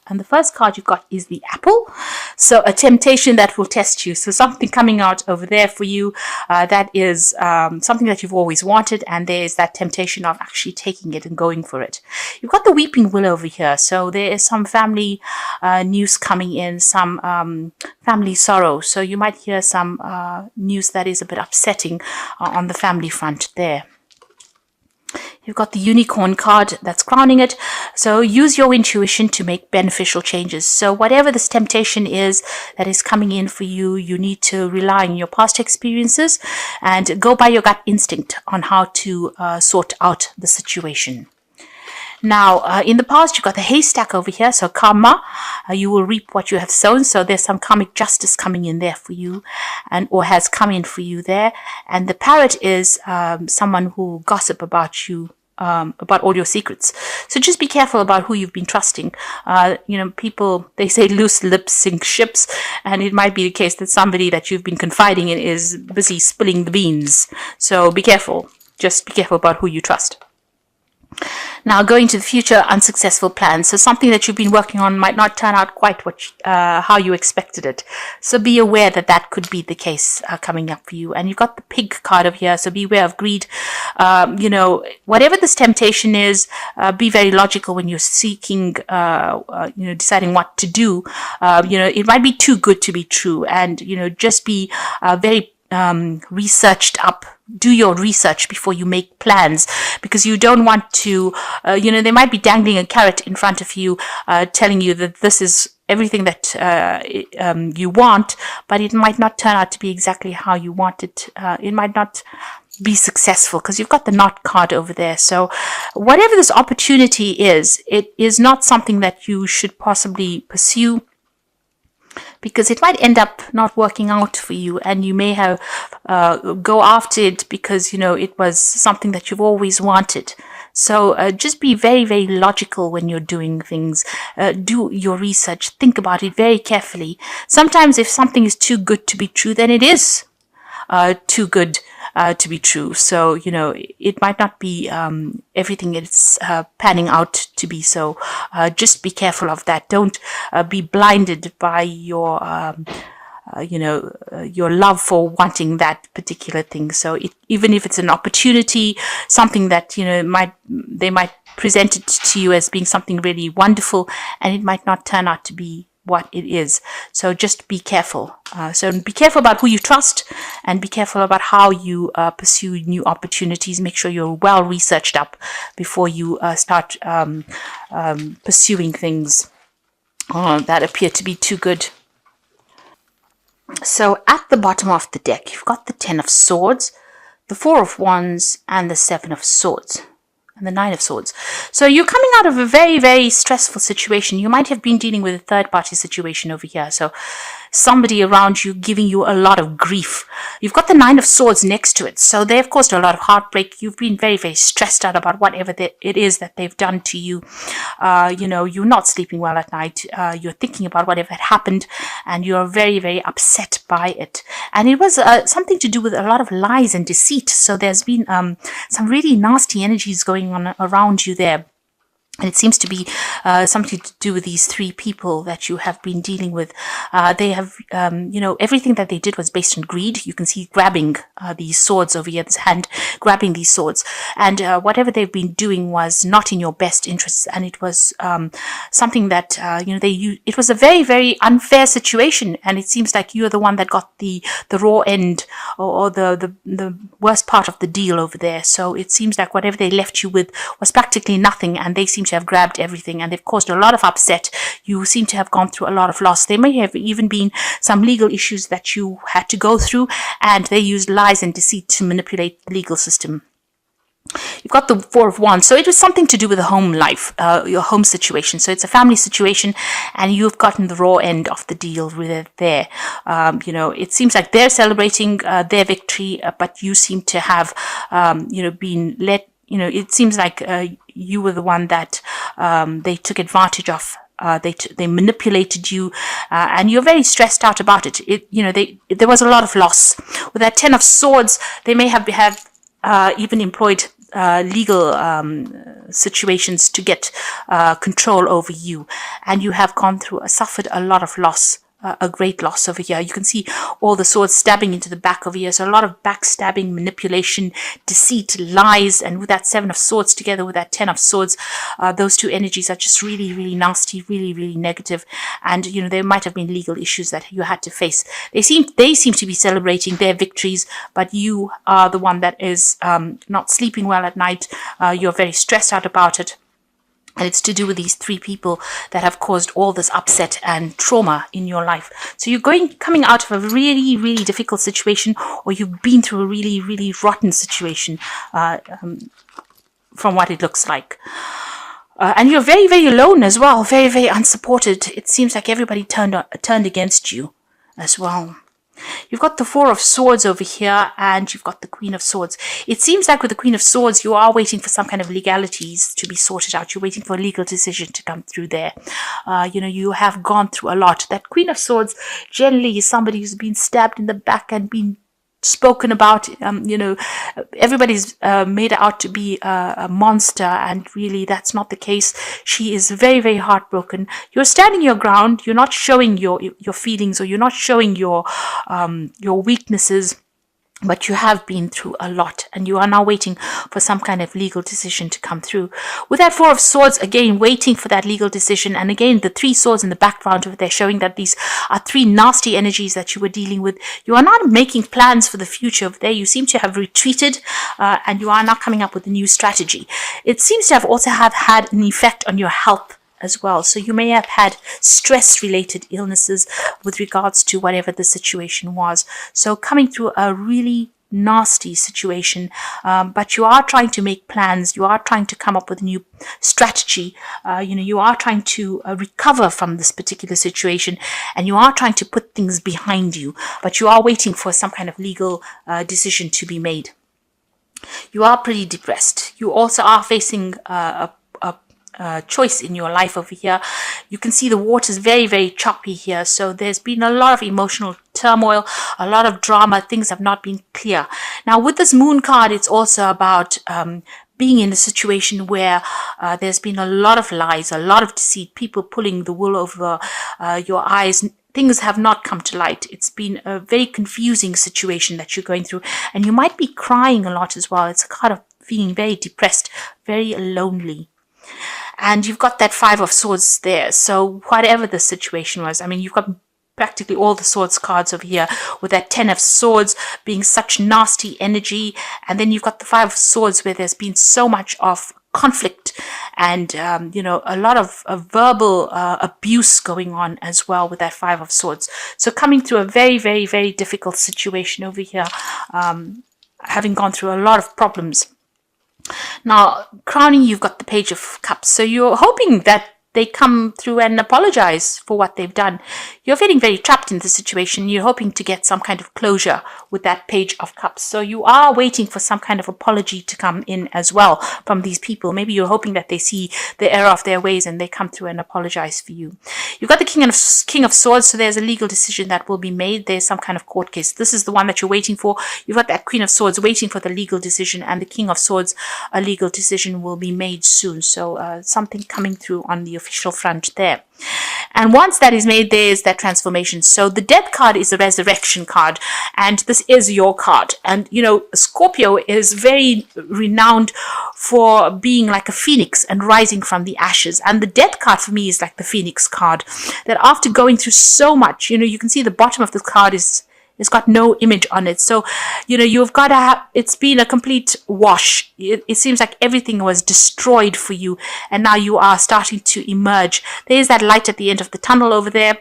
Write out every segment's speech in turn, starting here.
And the first card you got is the Apple. So a temptation that will test you. So something coming out over there for you that is something that you've always wanted, and there's that temptation of actually taking it and going for it. You've got the Weeping Willow over here. So there is some family news coming in, some family sorrow. So you might hear some news that is a bit upsetting on the family front there. You've got the Unicorn card that's crowning it. So use your intuition to make beneficial changes. So whatever this temptation is that is coming in for you, you need to rely on your past experiences and go by your gut instinct on how to sort out the situation. Now, in the past, you've got the haystack over here. So karma, you will reap what you have sown. So there's some karmic justice coming in there for you, or has come in for you there. And the parrot is someone who gossip about you, about all your secrets. So just be careful about who you've been trusting. People, they say loose lips sink ships, and it might be the case that somebody that you've been confiding in is busy spilling the beans. So be careful. Just be careful about who you trust. Now, going to the future, unsuccessful plans. So something that you've been working on might not turn out quite how you expected it. So be aware that that could be the case coming up for you. And you've got the Pig card over here. So beware of greed. Whatever this temptation is, be very logical when you're seeking, deciding what to do. It might be too good to be true. And, just be very researched up. Do your research before you make plans, because you don't want to, they might be dangling a carrot in front of you, telling you that this is everything that you want, but it might not turn out to be exactly how you want it. It might not be successful because you've got the Knot card over there. So whatever this opportunity is, it is not something that you should possibly pursue, because it might end up not working out for you, and you may have go after it because it was something that you've always wanted. So just be very, very logical when you're doing things. Do your research. Think about it very carefully. Sometimes if something is too good to be true, then it is too good to be true. So, it might not be everything it's panning out to be. So just be careful of that. Don't be blinded by your love for wanting that particular thing. So even if it's an opportunity, something that, they might present it to you as being something really wonderful, and it might not turn out to be what it is. So just be careful. So be careful about who you trust, and be careful about how you pursue new opportunities. Make sure you're well researched up before you start pursuing things that appear to be too good. So at the bottom of the deck, you've got the 10 of Swords, the 4 of Wands, and the 7 of Swords. And the 9 of Swords. So you're coming out of a very, very stressful situation. You might have been dealing with a third-party situation over here. So somebody around you giving you a lot of grief. You've got the 9 of Swords next to it. So they've caused a lot of heartbreak. You've been very, very stressed out about whatever it is that they've done to you. You're not sleeping well at night. You're thinking about whatever had happened, and you're very, very upset by it. And it was something to do with a lot of lies and deceit. So there's been some really nasty energies going on around you there. And it seems to be something to do with these 3 people that you have been dealing with. They have, everything that they did was based on greed. You can see grabbing these swords over here, this hand grabbing these swords. And whatever they've been doing was not in your best interests. And it was something that, it was a very, very unfair situation. And it seems like you're the one that got the raw end, or the worst part of the deal over there. So it seems like whatever they left you with was practically nothing, and they seem to have grabbed everything, and they've caused a lot of upset. You seem to have gone through a lot of loss. There may have even been some legal issues that you had to go through, and they used lies and deceit to manipulate the legal system. You've got the 4 of Wands. So it was something to do with the home life, your home situation. So it's a family situation, and you've gotten the raw end of the deal with it there. It seems like they're celebrating their victory, but you seem to have, been let. It seems like you were the one that they took advantage of. They manipulated you, and you're very stressed out about it. There was a lot of loss. With that 10 of Swords, they may have even employed legal situations to get control over you, and you have suffered a lot of loss. A great loss over here. You can see all the swords stabbing into the back over here. So a lot of backstabbing, manipulation, deceit, lies, and with that 7 of swords together with that 10 of swords, those two energies are just really, really nasty, really, really negative. And there might have been legal issues that you had to face. They seem to be celebrating their victories, but you are the one that is not sleeping well at night. You're very stressed out about it. And it's to do with these 3 people that have caused all this upset and trauma in your life. So you're coming out of a really, really difficult situation, or you've been through a really, really rotten situation from what it looks like. And you're very, very alone as well, very, very unsupported. It seems like everybody turned against you as well. You've got the 4 of Swords over here, and you've got the Queen of Swords. It seems like with the Queen of Swords, you are waiting for some kind of legalities to be sorted out. You're waiting for a legal decision to come through there. You have gone through a lot. That Queen of Swords generally is somebody who's been stabbed in the back and been spoken about. Everybody's made her out to be a monster, and really that's not the case. She is very, very heartbroken. You're standing your ground. You're not showing your feelings, or you're not showing your weaknesses. But you have been through a lot, and you are now waiting for some kind of legal decision to come through. With that 4 of Swords, again, waiting for that legal decision. And again, the 3 swords in the background over there showing that these are 3 nasty energies that you were dealing with. You are not making plans for the future over there. You seem to have retreated, and you are now coming up with a new strategy. It seems to have also had an effect on your health as well. So you may have had stress-related illnesses with regards to whatever the situation was. So coming through a really nasty situation, but you are trying to make plans. You are trying to come up with a new strategy. You are trying to recover from this particular situation, and you are trying to put things behind you, but you are waiting for some kind of legal decision to be made. You are pretty depressed. You also are facing a choice in your life over here. You can see the water is very, very choppy here. So there's been a lot of emotional turmoil, a lot of drama. Things have not been clear. Now with this Moon card, it's also about being in a situation where there's been a lot of lies, a lot of deceit, people pulling the wool over your eyes. Things have not come to light. It's been a very confusing situation that you're going through, and you might be crying a lot as well. It's a card of feeling very depressed, very lonely. And you've got that 5 of Swords there. So whatever the situation was, I mean, you've got practically all the Swords cards over here, with that 10 of Swords being such nasty energy. And then you've got the 5 of Swords where there's been so much of conflict and, a lot of verbal abuse going on as well with that 5 of Swords. So coming through a very, very, very difficult situation over here, having gone through a lot of problems. Now, crowning, you've got the Page of Cups. So you're hoping that they come through and apologize for what they've done. You're feeling very trapped in the situation. You're hoping to get some kind of closure with that Page of Cups. So you are waiting for some kind of apology to come in as well from these people. Maybe you're hoping that they see the error of their ways and they come through and apologize for you. You've got the King of Swords. So there's a legal decision that will be made. There's some kind of court case. This is the one that you're waiting for. You've got that Queen of Swords waiting for the legal decision, and the King of Swords, a legal decision will be made soon. So something coming through on the official front there. And once that is made, there's that transformation. So the Death card is a resurrection card, and this is your card. And Scorpio is very renowned for being like a phoenix and rising from the ashes. And the Death card for me is like the phoenix card, that after going through so much, you can see the bottom of the card it's got no image on it. So, you've got to have, it's been a complete wash. It seems like everything was destroyed for you, and now you are starting to emerge. There's that light at the end of the tunnel over there,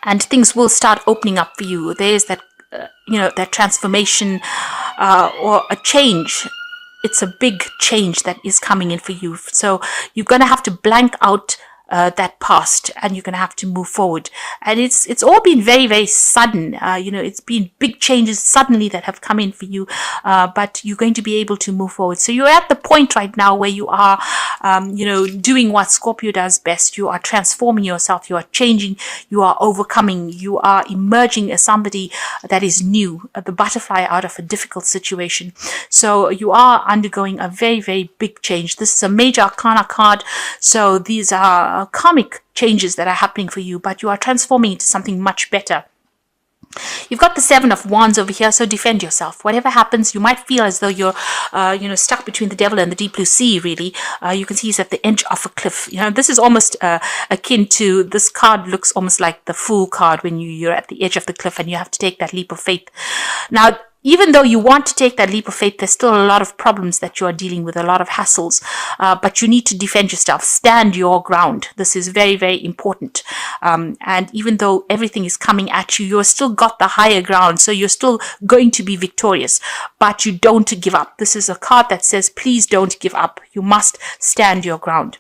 and things will start opening up for you. There's that, that transformation or a change. It's a big change that is coming in for you. So you're going to have to blank out that past, and you're going to have to move forward. And it's all been very, very sudden. It's been big changes suddenly that have come in for you, but you're going to be able to move forward. So you're at the point right now where you are, doing what Scorpio does best. You are transforming yourself. You are changing. You are overcoming. You are emerging as somebody that is new, the butterfly out of a difficult situation. So you are undergoing a very, very big change. This is a major arcana card. So these are karmic changes that are happening for you, but you are transforming into something much better. You've got the Seven of Wands over here, so defend yourself. Whatever happens, you might feel as though you're, stuck between the devil and the deep blue sea, really. You can see he's at the edge of a cliff. This is almost akin to, this card looks almost like the Fool card when you're at the edge of the cliff and you have to take that leap of faith. Now, even though you want to take that leap of faith, there's still a lot of problems that you are dealing with, a lot of hassles, but you need to defend yourself, stand your ground. This is very, very important. And even though everything is coming at you, you're still got the higher ground, so you're still going to be victorious, but you don't give up. This is a card that says, please don't give up. You must stand your ground.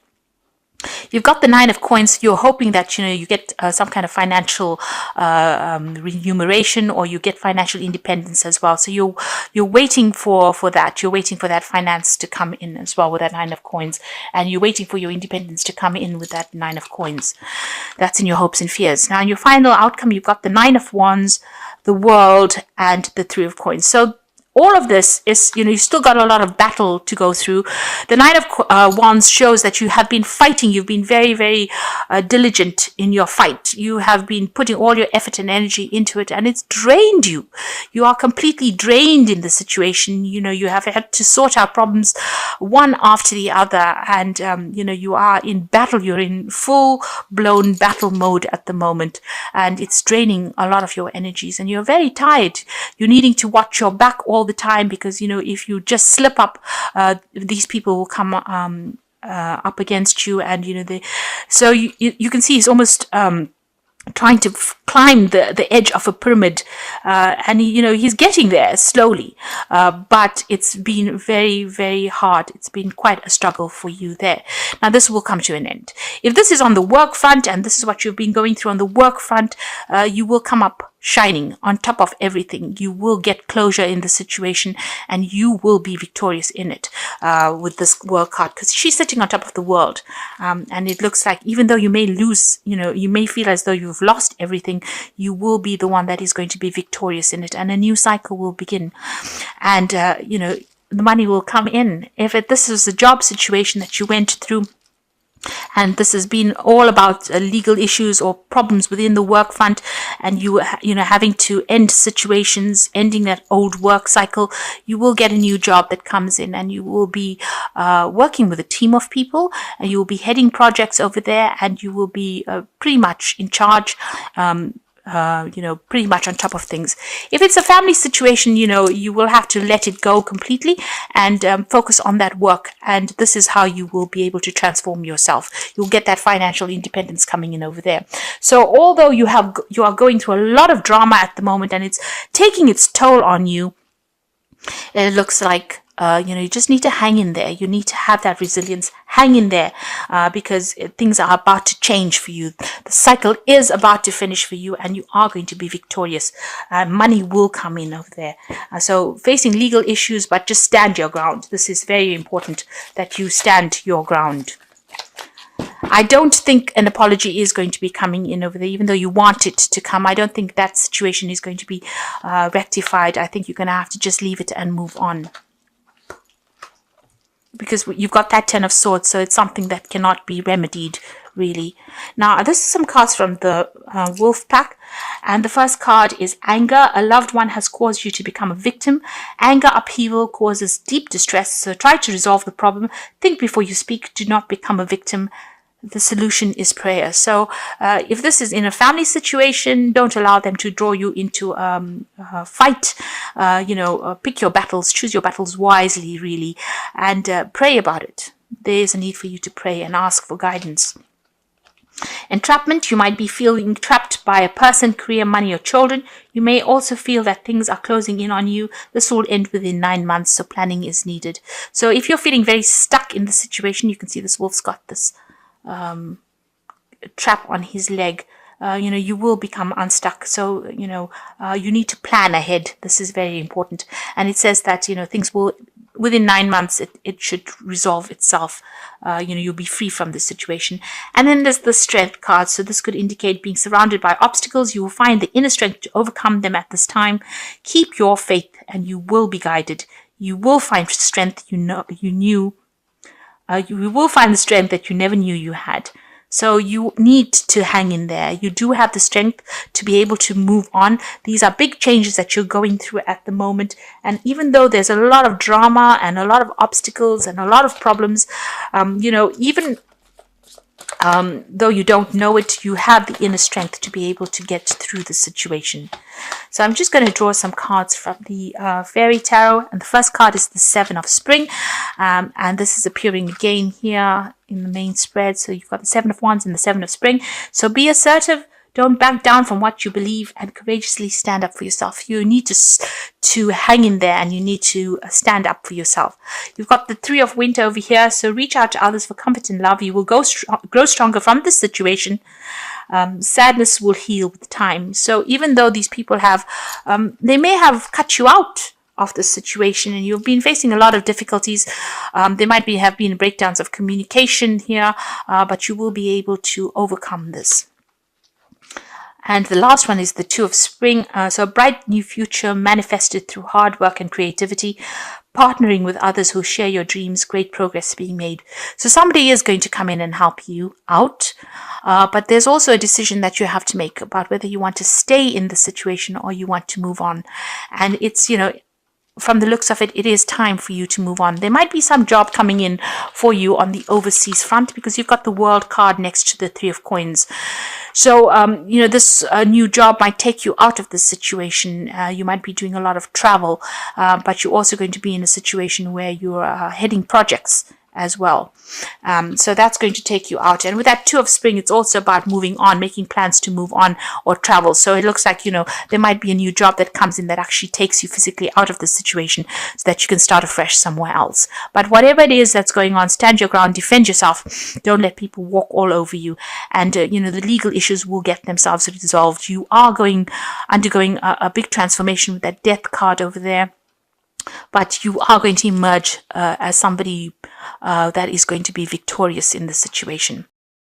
You've got the Nine of Coins. You're hoping that you get some kind of financial remuneration, or you get financial independence as well. So you're waiting for that. You're waiting for that finance to come in as well with that Nine of Coins, and you're waiting for your independence to come in with that Nine of Coins. That's in your hopes and fears. Now, in your final outcome, you've got the Nine of Wands, the World, and the Three of Coins. So all of this is, you've still got a lot of battle to go through. The Nine of Wands shows that you have been fighting. You've been very, very diligent in your fight. You have been putting all your effort and energy into it, and it's drained you. You are completely drained in the situation. You have had to sort out problems one after the other, and, you are in battle. You're in full-blown battle mode at the moment, and it's draining a lot of your energies, and you're very tired. You're needing to watch your back all the time, because if you just slip up, these people will come up against you, and so you can see he's almost trying to climb the edge of a pyramid, and he's getting there slowly, but it's been very, very hard. It's been quite a struggle for you there. Now, this will come to an end. If this is on the work front, and this is what you've been going through on the work front, you will come up shining on top of everything. You will get closure in the situation, and you will be victorious in it with this World card, because she's sitting on top of the world, and it looks like, even though you may lose, you may feel as though you've lost everything, you will be the one that is going to be victorious in it, and a new cycle will begin, and the money will come in. If this is a job situation that you went through, and this has been all about legal issues or problems within the work front, and you having to end situations, ending that old work cycle, you will get a new job that comes in, and you will be working with a team of people, and you will be heading projects over there, and you will be pretty much in charge, pretty much on top of things. If it's a family situation, you will have to let it go completely and focus on that work. And this is how you will be able to transform yourself. You'll get that financial independence coming in over there. So although you are going through a lot of drama at the moment, and it's taking its toll on you, it looks like you just need to hang in there. You need to have that resilience. Hang in there, because things are about to change for you. The cycle is about to finish for you, and you are going to be victorious. Money will come in over there. So facing legal issues, but just stand your ground. This is very important, that you stand your ground. I don't think an apology is going to be coming in over there, even though you want it to come. I don't think that situation is going to be rectified. I think you're going to have to just leave it and move on, because you've got that Ten of Swords, so it's something that cannot be remedied, really. Now, this is some cards from the Wolf Pack, and the first card is Anger. A loved one has caused you to become a victim. Anger upheaval causes deep distress, so try to resolve the problem. Think before you speak. Do not become a victim. The solution is prayer. So if this is in a family situation, don't allow them to draw you into a fight. Pick your battles, choose your battles wisely, really, and pray about it. There is a need for you to pray and ask for guidance. Entrapment, you might be feeling trapped by a person, career, money, or children. You may also feel that things are closing in on you. This will end within 9 months, so planning is needed. So if you're feeling very stuck in the situation, you can see this wolf's got this trap on his leg, you will become unstuck. So, you need to plan ahead. This is very important. And it says that, things will, within 9 months, it should resolve itself. You'll be free from this situation. And then there's the strength card. So this could indicate being surrounded by obstacles. You will find the inner strength to overcome them at this time. Keep your faith and you will be guided. You will find strength you will find the strength that you never knew you had. So you need to hang in there. You do have the strength to be able to move on. These are big changes that you're going through at the moment. And even though there's a lot of drama and a lot of obstacles and a lot of problems, even though you don't know it, you have the inner strength to be able to get through the situation. So I'm just going to draw some cards from the Fairy Tarot. And the first card is the Seven of Spring. And this is appearing again here in the main spread. So you've got the Seven of Wands and the Seven of Spring. So be assertive. Don't back down from what you believe and courageously stand up for yourself. You need to hang in there and you need to stand up for yourself. You've got the Three of Winter over here. So reach out to others for comfort and love. You will grow stronger from this situation. Sadness will heal with time. So even though these people they may have cut you out of the situation and you've been facing a lot of difficulties. There might have been breakdowns of communication here, but you will be able to overcome this. And the last one is the Two of Spring. So a bright new future manifested through hard work and creativity, partnering with others who share your dreams, great progress being made. So somebody is going to come in and help you out. But there's also a decision that you have to make about whether you want to stay in the situation or you want to move on. And it's, from the looks of it, it is time for you to move on. There might be some job coming in for you on the overseas front because you've got the World card next to the Three of Coins. So, this new job might take you out of this situation. You might be doing a lot of travel, but you're also going to be in a situation where you're heading projects as well. So that's going to take you out. And with that Two of Spring, it's also about moving on, making plans to move on or travel. So it looks like, there might be a new job that comes in that actually takes you physically out of the situation so that you can start afresh somewhere else. But whatever it is that's going on, stand your ground, defend yourself. Don't let people walk all over you. And, the legal issues will get themselves resolved. You are undergoing a big transformation with that Death card over there. But you are going to emerge as somebody that is going to be victorious in the situation.